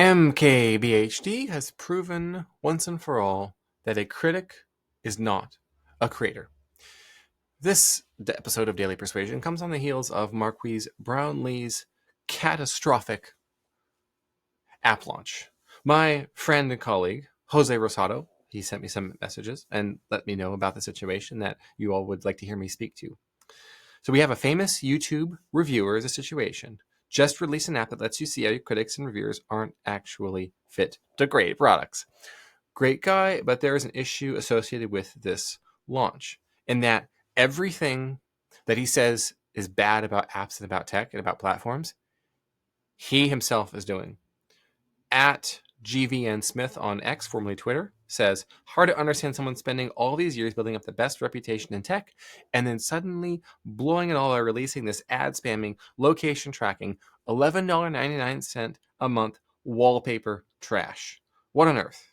MKBHD has proven once and for all that a critic is not a creator. This episode of Daily Persuasion comes on the heels of Marques Brownlee's catastrophic app launch. My friend and colleague, Jose Rosado, he sent me some messages and let me know about the situation that you all would like to hear me speak to. So we have a famous YouTube reviewer as a situation. Just release an app that lets you see how your critics and reviewers aren't actually fit to grade products. Great guy, but there is an issue associated with this launch in that everything that he says is bad about apps and about tech and about platforms, he himself is doing. At GVN Smith on X, formerly Twitter, says, hard to understand someone spending all these years building up the best reputation in tech and then suddenly blowing it all by releasing this ad spamming, location tracking, $11.99 a month wallpaper trash. What on earth?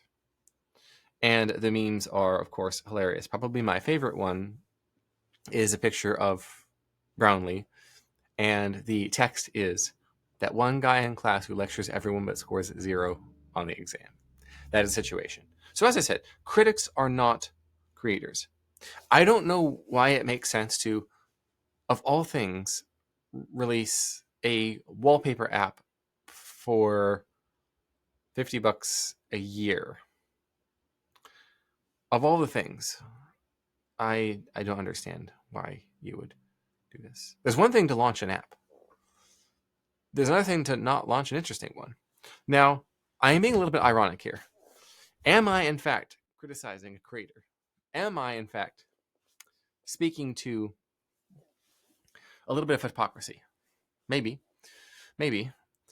And the memes are, of course, hilarious. Probably my favorite one is a picture of Brownlee, and the text is, that one guy in class who lectures everyone but scores 0 on the exam. That is the situation. So as I said, critics are not creators. I don't know why it makes sense to, of all things, release a wallpaper app for $50 a year. Of all the things, I don't understand why you would do this. There's one thing to launch an app. There's another thing to not launch an interesting one. Now, I am being a little bit ironic here. Am I, in fact, criticizing a creator? Am I, in fact, speaking to a little bit of hypocrisy? Maybe.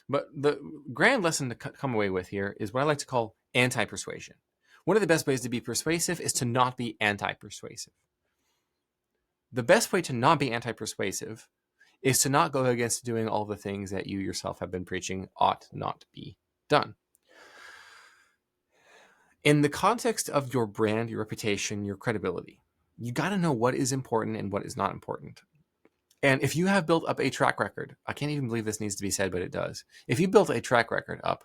But the grand lesson to come away with here is what I like to call anti-persuasion. One of the best ways to be persuasive is to not be anti-persuasive. The best way to not be anti-persuasive is to not go against doing all the things that you yourself have been preaching ought not be done. In the context of your brand, your reputation, your credibility, you got to know what is important and what is not important. And if you have built up a track record, I can't even believe this needs to be said, but it does. If you built a track record up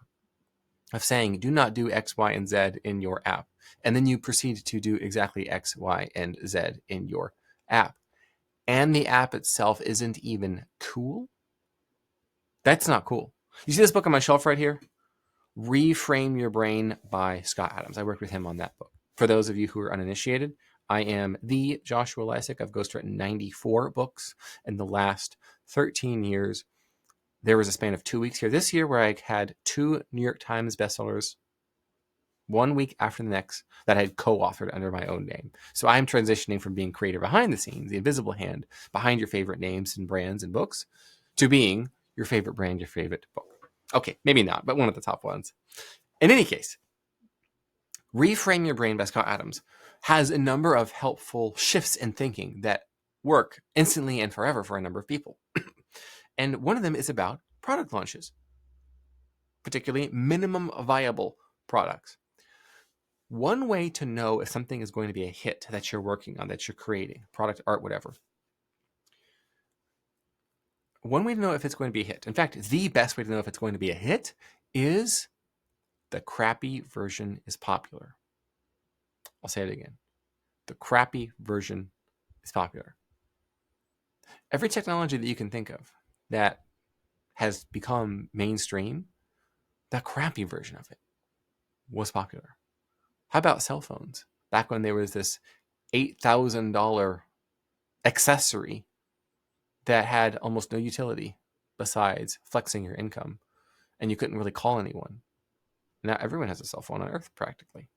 of saying, do not do X, Y, and Z in your app, and then you proceed to do exactly X, Y, and Z in your app, and the app itself isn't even cool, that's not cool. You see this book on my shelf right here? Reframe Your Brain by Scott Adams. I worked with him on that book. For those of you who are uninitiated, I am the Joshua Lisec. I've ghostwritten 94 books in the last 13 years. There was a span of 2 weeks here this year where I had 2 New York Times bestsellers 1 week after the next that I had co-authored under my own name. So I'm transitioning from being creator behind the scenes, the invisible hand behind your favorite names and brands and books, to being your favorite brand, your favorite book. Okay, maybe not, but one of the top ones. In any case, Reframe Your Brain by Scott Adams has a number of helpful shifts in thinking that work instantly and forever for a number of people. And one of them is about product launches, particularly minimum viable products. One way to know if something is going to be a hit that you're working on, that you're creating, product, art, whatever. One way to know if it's going to be a hit, in fact, the best way to know if it's going to be a hit is the crappy version is popular. I'll say it again. The crappy version is popular. Every technology that you can think of that has become mainstream, that crappy version of it was popular. How about cell phones? Back when there was this $8,000 accessory that had almost no utility besides flexing your income, and you couldn't really call anyone. Now everyone has a cell phone on Earth practically.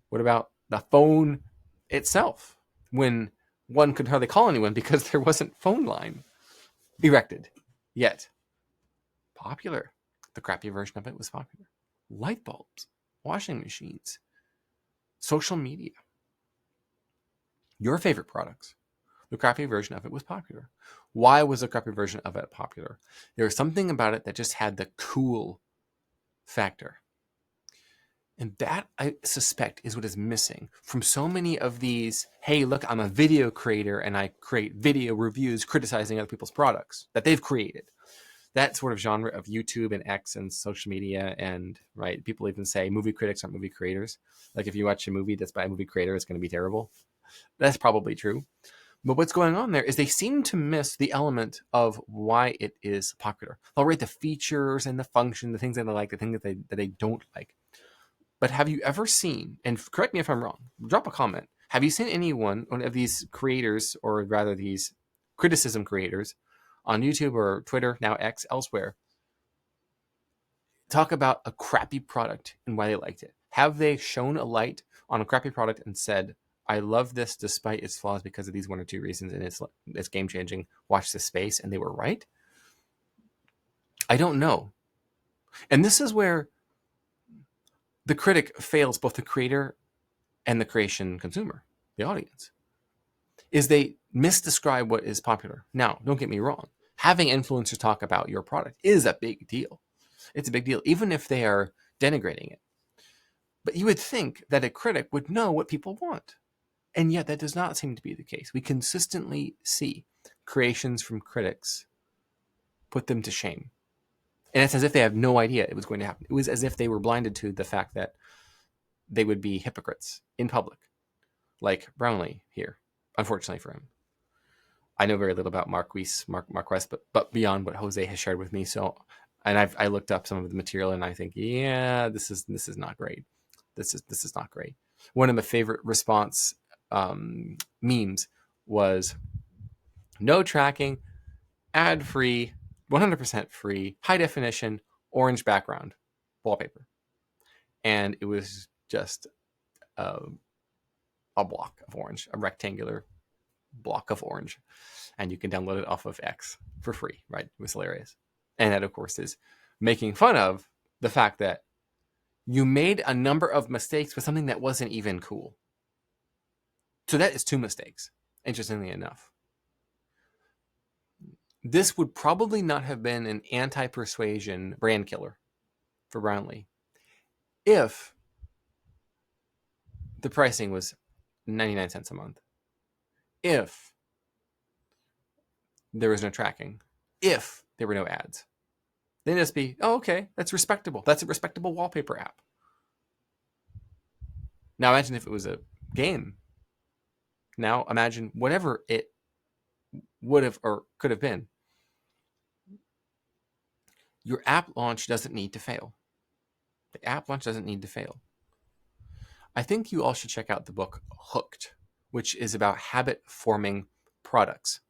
What about the phone itself, when one could hardly call anyone because there wasn't phone line erected yet? Popular. The crappy version of it was popular. Light bulbs, washing machines, social media. Your favorite products. The crappy version of it was popular. Why was the crappy version of it popular? There was something about it that just had the cool factor. And that, I suspect, is what is missing from so many of these, hey, look, I'm a video creator and I create video reviews criticizing other people's products that they've created. that sort of genre of YouTube and X and social media, and right, people even say movie critics aren't movie creators. Like if you watch a movie that's by a movie creator, it's going to be terrible. That's probably true. But what's going on there is they seem to miss the element of why it is popular. They'll rate the features and the function, the things that they like, the things that they don't like. But have you ever seen, and correct me if I'm wrong, drop a comment. Have you seen one of these creators, or rather these criticism creators on YouTube or Twitter, now X, elsewhere, talk about a crappy product and why they liked it? Have they shown a light on a crappy product and said, I love this despite its flaws because of these one or two reasons, and it's game-changing, watch this space, and they were right? I don't know. And this is where the critic fails both the creator and the creation consumer, the audience, is they misdescribe what is popular. Now, don't get me wrong. Having influencers talk about your product is a big deal. It's a big deal, even if they are denigrating it. But you would think that a critic would know what people want. And yet that does not seem to be the case. We consistently see creations from critics put them to shame. And it's as if they have no idea it was going to happen. It was as if they were blinded to the fact that they would be hypocrites in public, like Brownlee here, unfortunately for him. I know very little about Marques, but beyond what Jose has shared with me. So, and I looked up some of the material, and I think, yeah, this is not great. This is not great. One of my favorite response memes was no tracking, ad free, 100% free, high definition, orange background wallpaper, and it was just a block of orange, a rectangular block of orange, and you can download it off of X for free. Right? It was hilarious, and that of course is making fun of the fact that you made a number of mistakes with something that wasn't even cool. So that is 2 mistakes, interestingly enough. This would probably not have been an anti-persuasion brand killer for Brownlee if the pricing was 99 cents a month, if there was no tracking, if there were no ads. Then it'd just be, oh, okay, that's respectable. That's a respectable wallpaper app. Now imagine if it was a game. Now imagine whatever it would have or could have been. Your app launch doesn't need to fail. The app launch doesn't need to fail. I think you all should check out the book Hooked, which is about habit-forming products.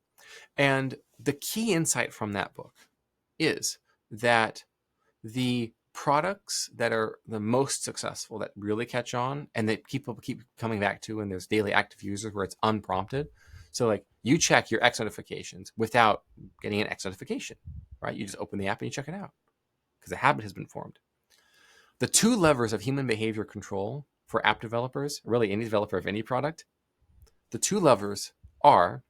And the key insight from that book is that the products that are the most successful, that really catch on, and that people keep coming back to, and there's daily active users where it's unprompted. So like you check your X notifications without getting an X notification, right? You just open the app and you check it out because a habit has been formed. The 2 levers of human behavior control for app developers, really any developer of any product, the 2 levers are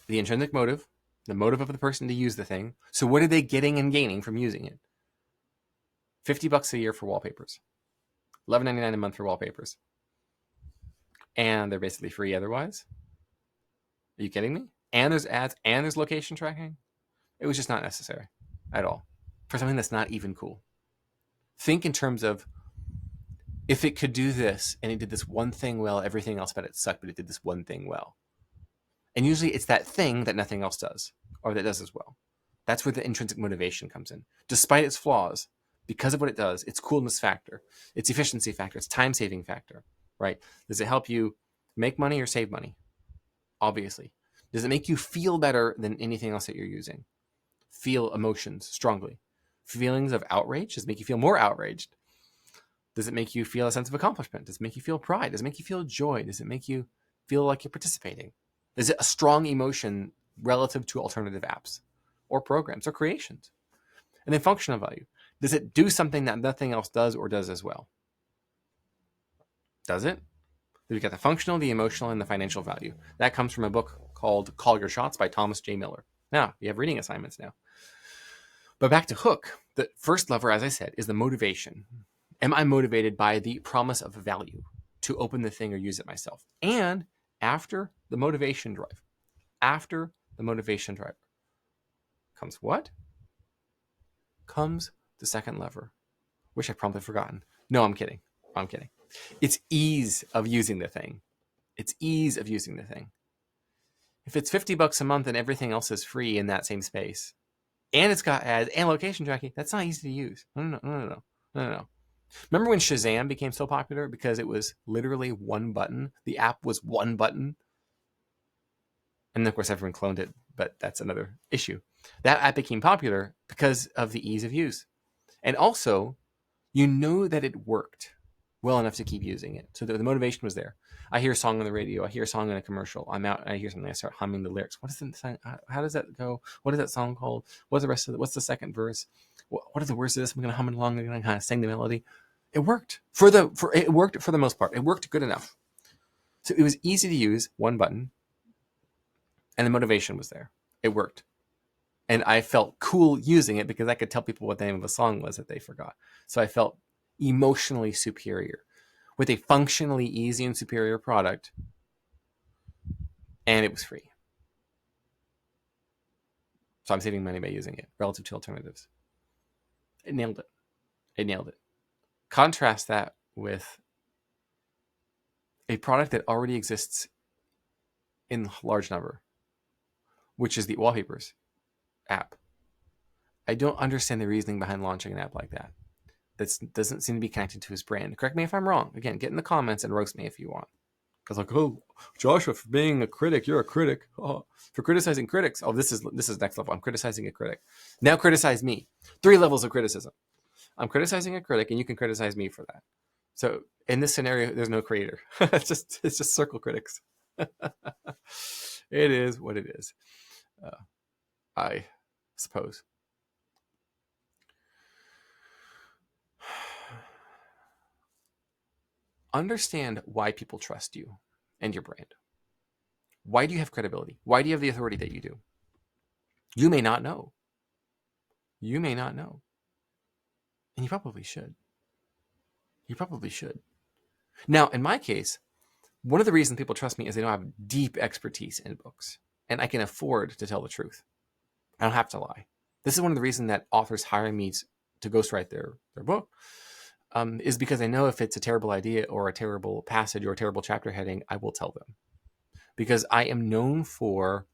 the intrinsic motive, the motive of the person to use the thing. So what are they getting and gaining from using it? $50 a year for wallpapers, $11.99 a month for wallpapers, and they're basically free otherwise. Are you kidding me? And there's ads and there's location tracking. It was just not necessary at all for something that's not even cool. Think in terms of if it could do this and it did this one thing well, everything else about it sucked, but it did this one thing well. And usually it's that thing that nothing else does, or that does as well. That's where the intrinsic motivation comes in. Despite its flaws, because of what it does, its coolness factor, its efficiency factor, its time-saving factor, right? Does it help you make money or save money? Obviously. Does it make you feel better than anything else that you're using? Feel emotions strongly. Feelings of outrage? Does it make you feel more outraged? Does it make you feel a sense of accomplishment? Does it make you feel pride? Does it make you feel joy? Does it make you feel like you're participating? Is it a strong emotion relative to alternative apps or programs or creations? And then functional value. Does it do something that nothing else does or does as well? Does it? We've got the functional, the emotional, and the financial value. That comes from a book called Call Your Shots by Thomas J. Miller. Now, you have reading assignments now. But back to Hook. The first lever, as I said, is the motivation. Am I motivated by the promise of value to open the thing or use it myself? And after the motivation drive, comes what? comes the second lever, which I promptly forgotten. No, I'm kidding. I'm kidding. It's ease of using the thing. It's ease of using the thing. If it's $50 a month and everything else is free in that same space, and it's got ads and location tracking, that's not easy to use. No. Remember when Shazam became so popular because it was literally one button? The app was one button. And of course, everyone cloned it, but that's another issue. That app became popular because of the ease of use. And also, you know that it worked well enough to keep using it. So the motivation was there. I hear a song on the radio. I hear a song in a commercial. I'm out and I hear something. I start humming the lyrics. What is the song? How does that go? What is that song called? What's the rest of it? What's the second verse? What are the words of this? I'm going to hum it along. I'm going to kind of sing the melody. It worked it worked for the most part. It worked good enough. So it was easy to use, one button, and the motivation was there. It worked. And I felt cool using it because I could tell people what the name of a song was that they forgot. So I felt emotionally superior with a functionally easy and superior product, and it was free. So I'm saving money by using it relative to alternatives. It nailed it. Contrast that with a product that already exists in large number, which is the Wallpapers app. I don't understand the reasoning behind launching an app like that. That doesn't seem to be connected to his brand. Correct me if I'm wrong. Again, get in the comments and roast me if you want. Because like, oh, Joshua, for being a critic, you're a critic. Oh, for criticizing critics. Oh, this is next level. I'm criticizing a critic. Now criticize me. 3 levels of criticism. I'm criticizing a critic, and you can criticize me for that. So in this scenario, there's no creator. it's just circle critics. It is what it is. I suppose. Understand why people trust you and your brand. Why do you have credibility? Why do you have the authority that you do? You may not know. You may not know. And you probably should. You probably should. Now, in my case, one of the reasons people trust me is they don't have deep expertise in books. And I can afford to tell the truth. I don't have to lie. This is one of the reasons that authors hire me to ghostwrite their book. Is because I know if it's a terrible idea or a terrible passage or a terrible chapter heading, I will tell them. Because I am known for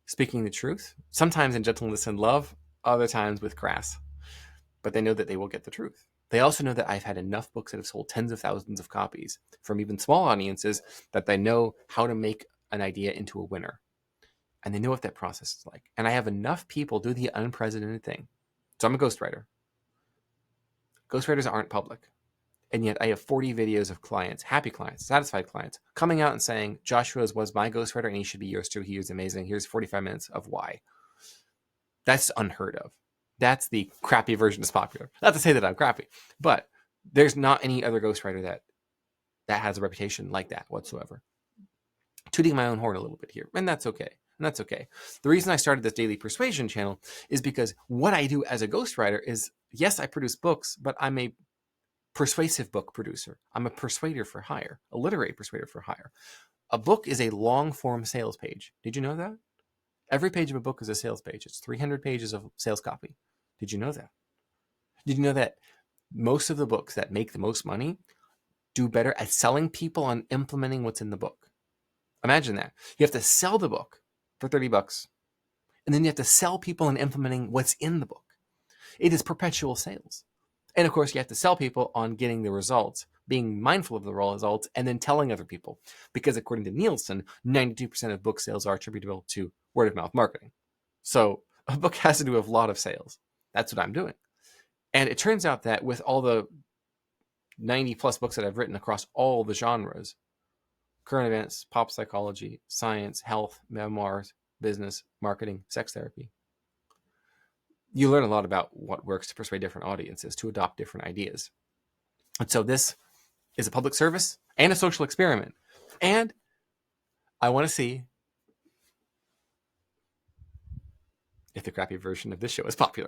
speaking the truth, sometimes in gentleness and love, other times with crass. But they know that they will get the truth. They also know that I've had enough books that have sold tens of thousands of copies from even small audiences that they know how to make an idea into a winner. And they know what that process is like. And I have enough people do the unprecedented thing. So I'm a ghostwriter. Ghostwriters aren't public. And yet I have 40 videos of clients, happy clients, satisfied clients, coming out and saying, Joshua was my ghostwriter and he should be yours too. He was amazing. Here's 45 minutes of why. That's unheard of. That's the crappy version is popular. Not to say that I'm crappy, but there's not any other ghostwriter that has a reputation like that whatsoever. Tooting my own horn a little bit here, and that's okay. And that's okay. The reason I started this Daily Persuasion channel is because what I do as a ghostwriter is, yes, I produce books, but I'm a persuasive book producer. I'm a persuader for hire, a literary persuader for hire. A book is a long-form sales page. Did you know that? Every page of a book is a sales page. It's 300 pages of sales copy. Did you know that? Did you know that most of the books that make the most money do better at selling people on implementing what's in the book? Imagine that. You have to sell the book for $30, and then you have to sell people on implementing what's in the book. It is perpetual sales. And of course, you have to sell people on getting the results, being mindful of the results, and then telling other people. Because according to Nielsen, 92% of book sales are attributable to word of mouth marketing. So a book has to do with a lot of sales. That's what I'm doing. And it turns out that with all the 90 plus books that I've written across all the genres, current events, pop psychology, science, health, memoirs, business, marketing, sex therapy, you learn a lot about what works to persuade different audiences to adopt different ideas. And so this is a public service and a social experiment. And I want to see if the crappy version of this show is popular.